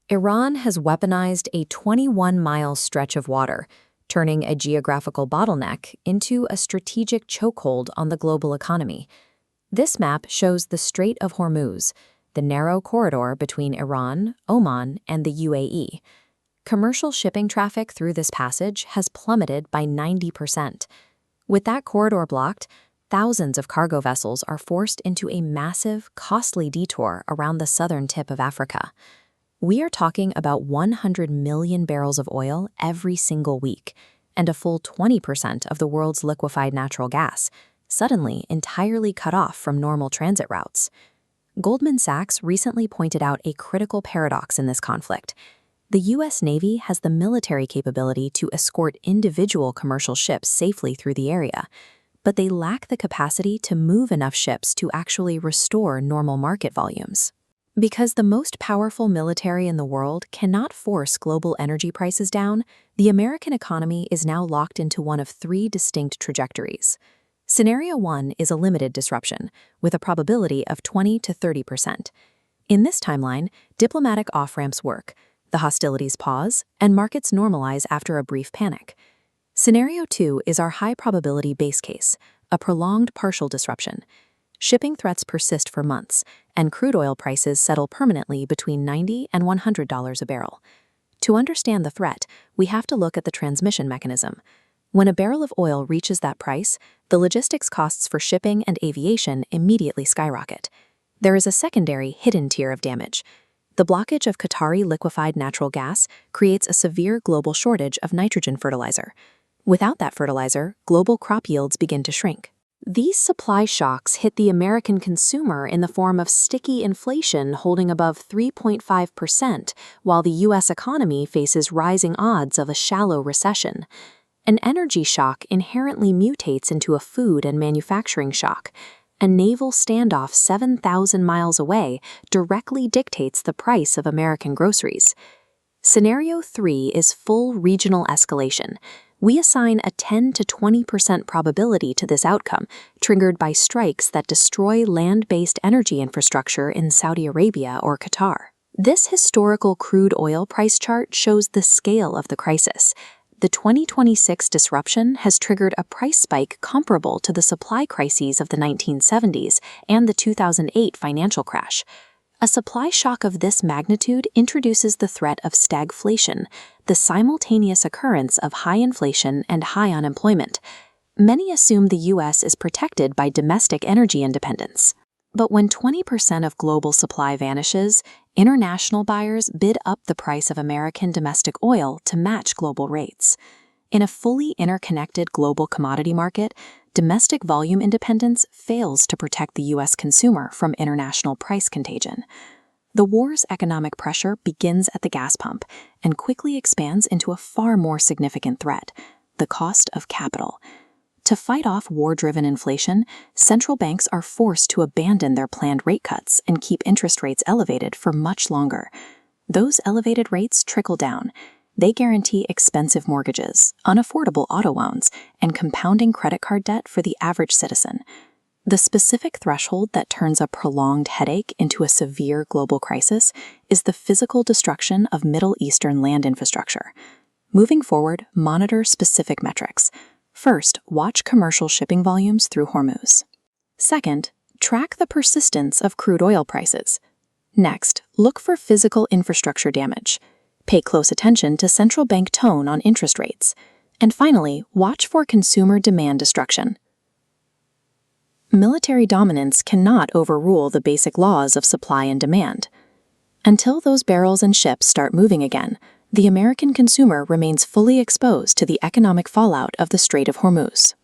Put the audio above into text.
Iran has weaponized a 21-mile stretch of water, turning a geographical bottleneck into a strategic chokehold on the global economy. This map shows the Strait of Hormuz, the narrow corridor between Iran, Oman, and the UAE. Commercial shipping traffic through this passage has plummeted by 90%. With that corridor blocked, thousands of cargo vessels are forced into a massive, costly detour around the southern tip of Africa. We are talking about 100 million barrels of oil every single week, and a full 20% of the world's liquefied natural gas, suddenly entirely cut off from normal transit routes. Goldman Sachs recently pointed out a critical paradox in this conflict. The U.S. Navy has the military capability to escort individual commercial ships safely through the area, but they lack the capacity to move enough ships to actually restore normal market volumes. Because the most powerful military in the world cannot force global energy prices down, the American economy is now locked into one of three distinct trajectories. Scenario 1 is a limited disruption, with a probability of 20 to 30%. In this timeline, diplomatic off-ramps work, the hostilities pause, and markets normalize after a brief panic. Scenario 2 is our high-probability base case, a prolonged partial disruption. Shipping threats persist for months, and crude oil prices settle permanently between $90 and $100 a barrel. To understand the threat, we have to look at the transmission mechanism. When a barrel of oil reaches that price, the logistics costs for shipping and aviation immediately skyrocket. There is a secondary, hidden tier of damage. The blockage of Qatari liquefied natural gas creates a severe global shortage of nitrogen fertilizer. Without that fertilizer, global crop yields begin to shrink. These supply shocks hit the American consumer in the form of sticky inflation holding above 3.5%, while the U.S. economy faces rising odds of a shallow recession. An energy shock inherently mutates into a food and manufacturing shock. A naval standoff 7,000 miles away directly dictates the price of American groceries. Scenario 3 is full regional escalation. We assign a 10 to 20% probability to this outcome, triggered by strikes that destroy land-based energy infrastructure in Saudi Arabia or Qatar. This historical crude oil price chart shows the scale of the crisis. The 2026 disruption has triggered a price spike comparable to the supply crises of the 1970s and the 2008 financial crash. A supply shock of this magnitude introduces the threat of stagflation, the simultaneous occurrence of high inflation and high unemployment. Many assume the U.S. is protected by domestic energy independence. But when 20% of global supply vanishes, international buyers bid up the price of American domestic oil to match global rates. In a fully interconnected global commodity market, domestic volume independence fails to protect the U.S. consumer from international price contagion. The war's economic pressure begins at the gas pump and quickly expands into a far more significant threat: the cost of capital. To fight off war-driven inflation, central banks are forced to abandon their planned rate cuts and keep interest rates elevated for much longer. Those elevated rates trickle down. They guarantee expensive mortgages, unaffordable auto loans, and compounding credit card debt for the average citizen. The specific threshold that turns a prolonged headache into a severe global crisis is the physical destruction of Middle Eastern land infrastructure. Moving forward, monitor specific metrics. First, watch commercial shipping volumes through Hormuz. Second, track the persistence of crude oil prices. Next, look for physical infrastructure damage. Pay close attention to central bank tone on interest rates. And finally, watch for consumer demand destruction. Military dominance cannot overrule the basic laws of supply and demand. Until those barrels and ships start moving again, the American consumer remains fully exposed to the economic fallout of the Strait of Hormuz.